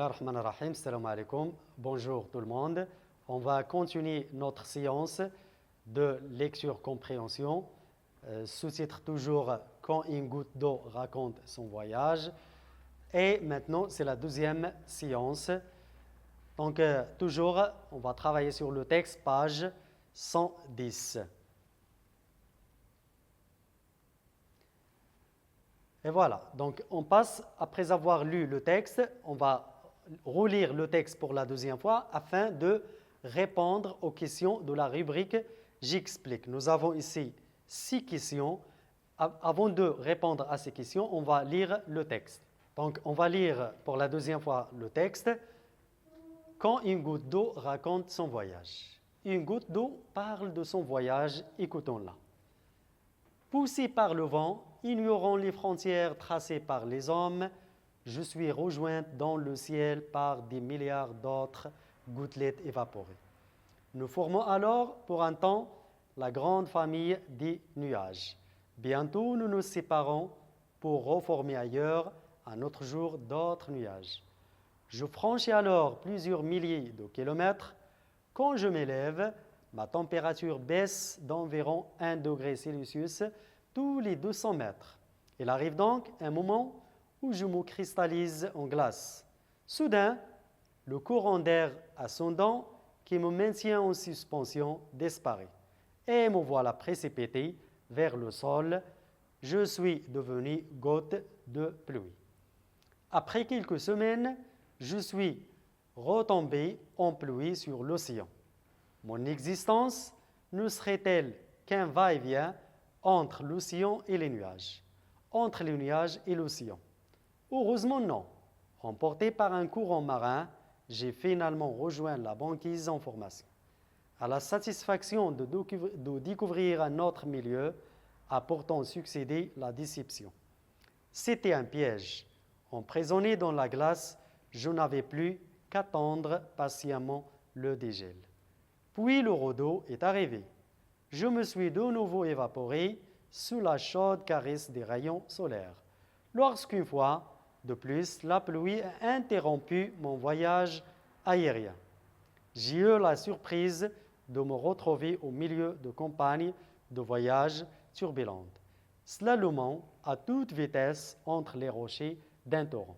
Bismillah ar-Rahman ar-Rahim, salam alaikum, bonjour tout le monde. On va continuer notre séance de lecture-compréhension, sous-titre toujours « Quand une goutte d'eau raconte son voyage ». Et maintenant, c'est la deuxième séance. Donc, toujours, on va travailler sur le texte, page 110. Et voilà, donc on passe, après avoir lu le texte, on va relire le texte pour la deuxième fois afin de répondre aux questions de la rubrique « J'explique ». Nous avons ici 6 questions. Avant de répondre à ces questions, on va lire le texte. Donc on va lire pour la deuxième fois le texte. Quand une goutte d'eau raconte son voyage. Une goutte d'eau parle de son voyage, écoutons-la. Poussé par le vent, ignorant les frontières tracées par les hommes, je suis rejointe dans le ciel par des milliards d'autres gouttelettes évaporées. Nous formons alors, pour un temps, la grande famille des nuages. Bientôt, nous nous séparons pour reformer ailleurs, un autre jour, d'autres nuages. Je franchis alors plusieurs milliers de kilomètres. Quand je m'élève, ma température baisse d'environ 1 degré Celsius tous les 200 mètres. Il arrive donc un moment où je me cristallise en glace. Soudain, le courant d'air ascendant qui me maintient en suspension disparaît et me voilà précipité vers le sol. Je suis devenu goutte de pluie. Après quelques semaines, je suis retombé en pluie sur l'océan. Mon existence ne serait-elle qu'un va-et-vient entre l'océan et les nuages, entre les nuages et l'océan? Heureusement non. Emporté par un courant marin, j'ai finalement rejoint la banquise en formation. À la satisfaction de découvrir un autre milieu a pourtant succédé la déception. C'était un piège. Emprisonné dans la glace, je n'avais plus qu'attendre patiemment le dégel. Puis le rideau est arrivé. Je me suis de nouveau évaporé sous la chaude caresse des rayons solaires. Lorsqu'une fois de plus, la pluie a interrompu mon voyage aérien. J'ai eu la surprise de me retrouver au milieu de campagnes de voyage turbulentes, slalomant à toute vitesse entre les rochers d'un torrent.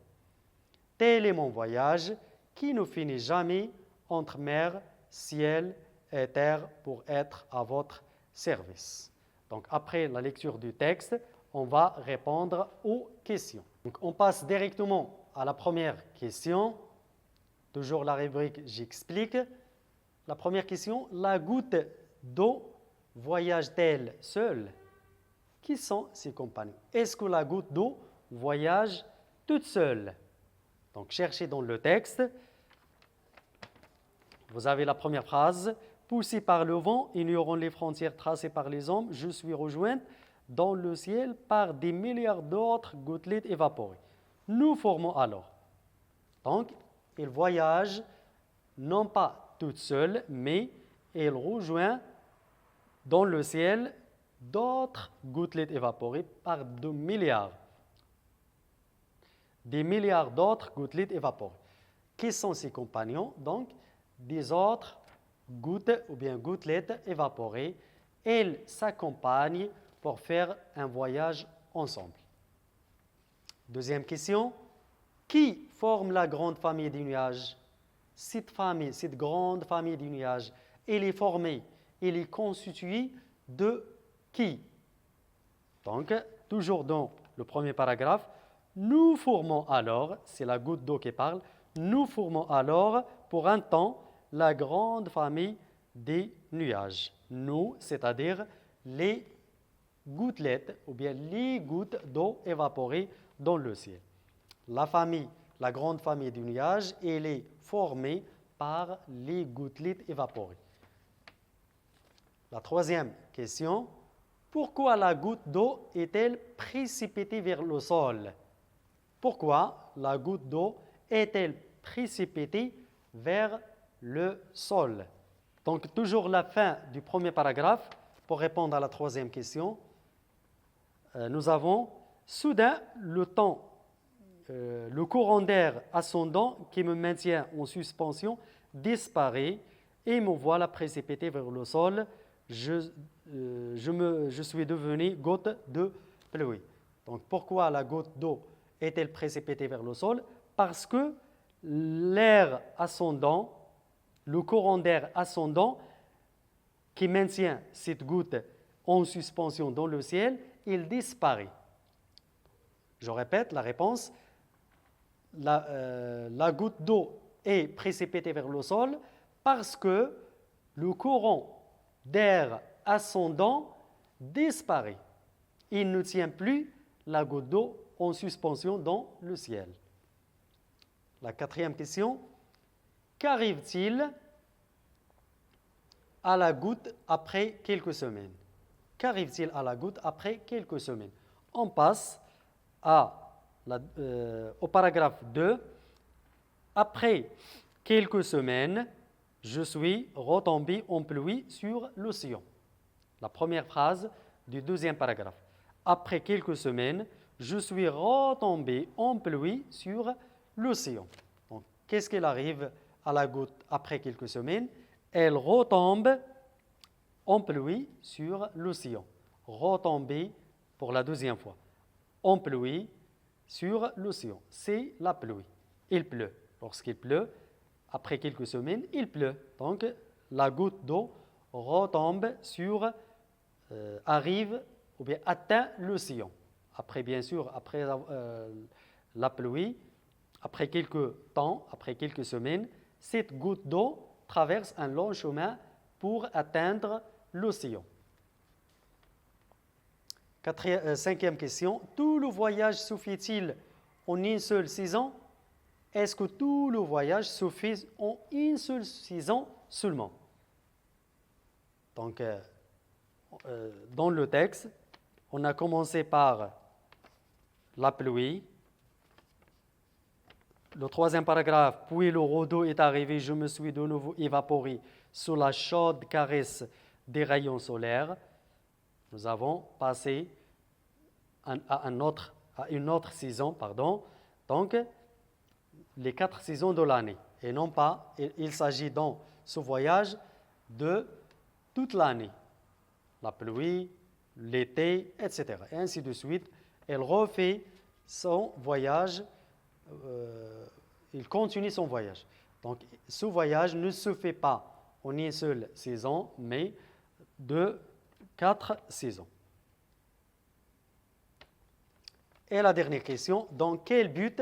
Tel est mon voyage qui ne finit jamais entre mer, ciel et terre pour être à votre service. Donc après la lecture du texte, on va répondre aux questions. Donc on passe directement à la première question. Toujours la rubrique « J'explique ». La première question, la goutte d'eau voyage-t-elle seule? Qui sont ses compagnons? Est-ce que la goutte d'eau voyage toute seule? Donc, cherchez dans le texte. Vous avez la première phrase. Poussé par le vent, ignorant les frontières tracées par les hommes, je suis rejointe dans le ciel par des milliards d'autres gouttelettes évaporées. Nous formons alors. Donc, il voyage non pas toute seule, mais il rejoint dans le ciel d'autres gouttelettes évaporées par des milliards d'autres gouttelettes évaporées. Qui sont ses compagnons? Donc, des autres gouttes ou bien gouttelettes évaporées. Elles s'accompagnent pour faire un voyage ensemble. Deuxième question. Qui forme la grande famille des nuages? Cette grande famille des nuages, elle est formée, elle est constituée de qui? Donc, toujours dans le premier paragraphe, nous formons alors, c'est la goutte d'eau qui parle, nous formons alors pour un temps la grande famille des nuages. Nous, c'est-à-dire les gouttelettes ou bien les gouttes d'eau évaporées dans le ciel. La grande famille des nuages, elle est formée par les gouttelettes évaporées. La troisième question, pourquoi la goutte d'eau est-elle précipitée vers le sol? Pourquoi la goutte d'eau est-elle précipitée vers le sol? Donc, toujours la fin du premier paragraphe, pour répondre à la troisième question, nous avons soudain le temps le courant d'air ascendant qui me maintient en suspension disparaît et me voilà précipité vers le sol. Je suis devenu goutte de pluie. Donc pourquoi la goutte d'eau est-elle précipitée vers le sol? Parce que l'air ascendant, le courant d'air ascendant qui maintient cette goutte en suspension dans le ciel, il disparaît. Je répète la réponse. La goutte d'eau est précipitée vers le sol parce que le courant d'air ascendant disparaît. Il ne tient plus la goutte d'eau en suspension dans le ciel. La quatrième question. Qu'arrive-t-il à la goutte après quelques semaines? Qu'arrive-t-il à la goutte après quelques semaines? On passe au paragraphe 2. Après quelques semaines, je suis retombé en pluie sur l'océan. La première phrase du deuxième paragraphe. Après quelques semaines, je suis retombé en pluie sur l'océan. Donc, qu'est-ce qu'il arrive à la goutte après quelques semaines? Elle retombe en pluie sur l'océan. Retomber pour la deuxième fois. En pluie sur l'océan. C'est la pluie. Il pleut. Lorsqu'il pleut, après quelques semaines, il pleut. Donc, la goutte d'eau retombe sur, arrive ou bien atteint l'océan. Après, bien sûr, après la pluie, après quelques temps, après quelques semaines, cette goutte d'eau traverse un long chemin pour atteindre l'océan. Cinquième question. Tout le voyage suffit-il en une seule saison? Est-ce que tout le voyage suffit en une seule saison seulement? Donc, dans le texte, on a commencé par la pluie. Le troisième paragraphe, puis le radeau est arrivé, je me suis de nouveau évaporé sous la chaude caresse des rayons solaires. Nous avons passé à une autre saison, donc les 4 saisons de l'année. Et non pas, il s'agit dans ce voyage de toute l'année. La pluie, l'été, etc. Et ainsi de suite. Elle refait son voyage, il continue son voyage. Donc ce voyage ne se fait pas en une seule saison, mais de 4 saisons. Et la dernière question, dans quel but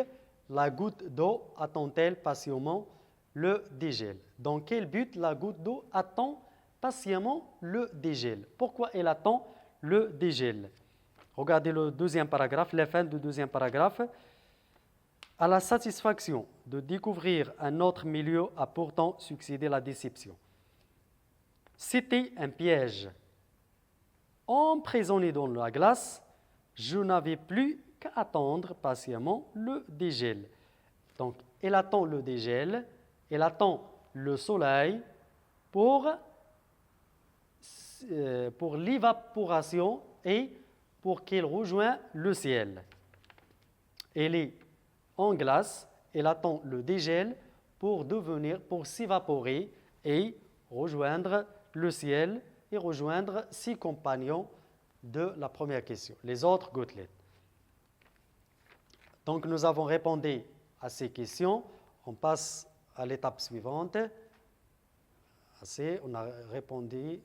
la goutte d'eau attend-elle patiemment le dégel? Dans quel but la goutte d'eau attend patiemment le dégel? Pourquoi elle attend le dégel? Regardez le deuxième paragraphe, la fin du deuxième paragraphe. À la satisfaction de découvrir un autre milieu a pourtant succédé la déception. C'était un piège. Emprisonné dans la glace, je n'avais plus qu'à attendre patiemment le dégel. Donc, elle attend le dégel, elle attend le soleil pour l'évaporation et pour qu'il rejoigne le ciel. Elle est en glace, elle attend le dégel pour s'évaporer et rejoindre le ciel et rejoindre ses compagnons de la première question, les autres gouttelettes. Donc nous avons répondu à ces questions. On passe à l'étape suivante. On a répondu.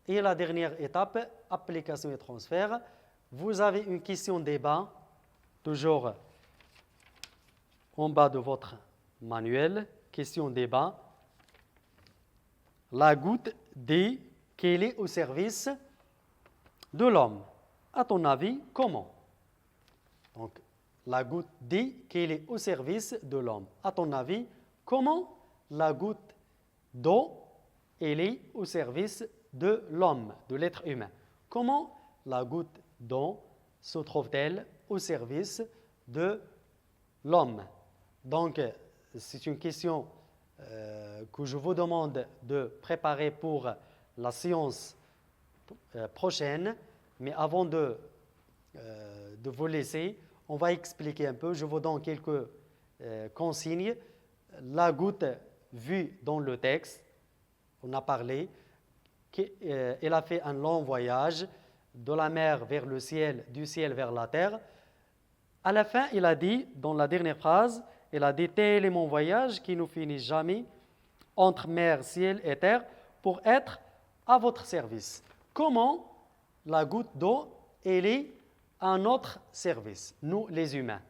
Et la dernière étape, application et transfert. Vous avez une question débat, toujours en bas de votre manuel. Question débat. La goutte dit qu'elle est au service de l'homme. À ton avis, comment? Donc, la goutte dit qu'elle est au service de l'homme. À ton avis, comment la goutte d'eau elle est au service de l'homme, de l'être humain? Comment la goutte d'eau se trouve-t-elle au service de l'homme? Donc, c'est une question que je vous demande de préparer pour la séance prochaine. Mais avant de vous laisser, on va expliquer un peu. Je vous donne quelques consignes. La goutte vue dans le texte, on a parlé, qu'elle a fait un long voyage de la mer vers le ciel, du ciel vers la terre. À la fin, il a dit, dans la dernière phrase, il a dit « Tel est mon voyage qui ne finit jamais entre mer, ciel et terre pour être à votre service. » Comment la goutte d'eau, elle est à notre service, nous les humains?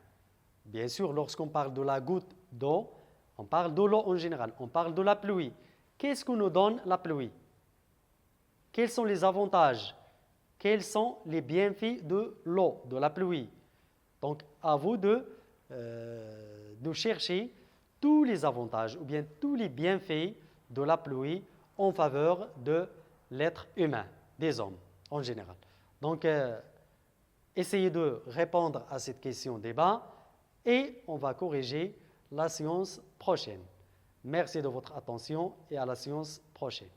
Bien sûr, lorsqu'on parle de la goutte d'eau, on parle de l'eau en général, on parle de la pluie. Qu'est-ce que nous donne la pluie? Quels sont les avantages? Quels sont les bienfaits de l'eau, de la pluie? Donc, à vous de chercher tous les avantages ou bien tous les bienfaits de la pluie en faveur de l'être humain, des hommes en général. Donc, essayez de répondre à cette question débat et on va corriger la séance prochaine. Merci de votre attention et à la séance prochaine.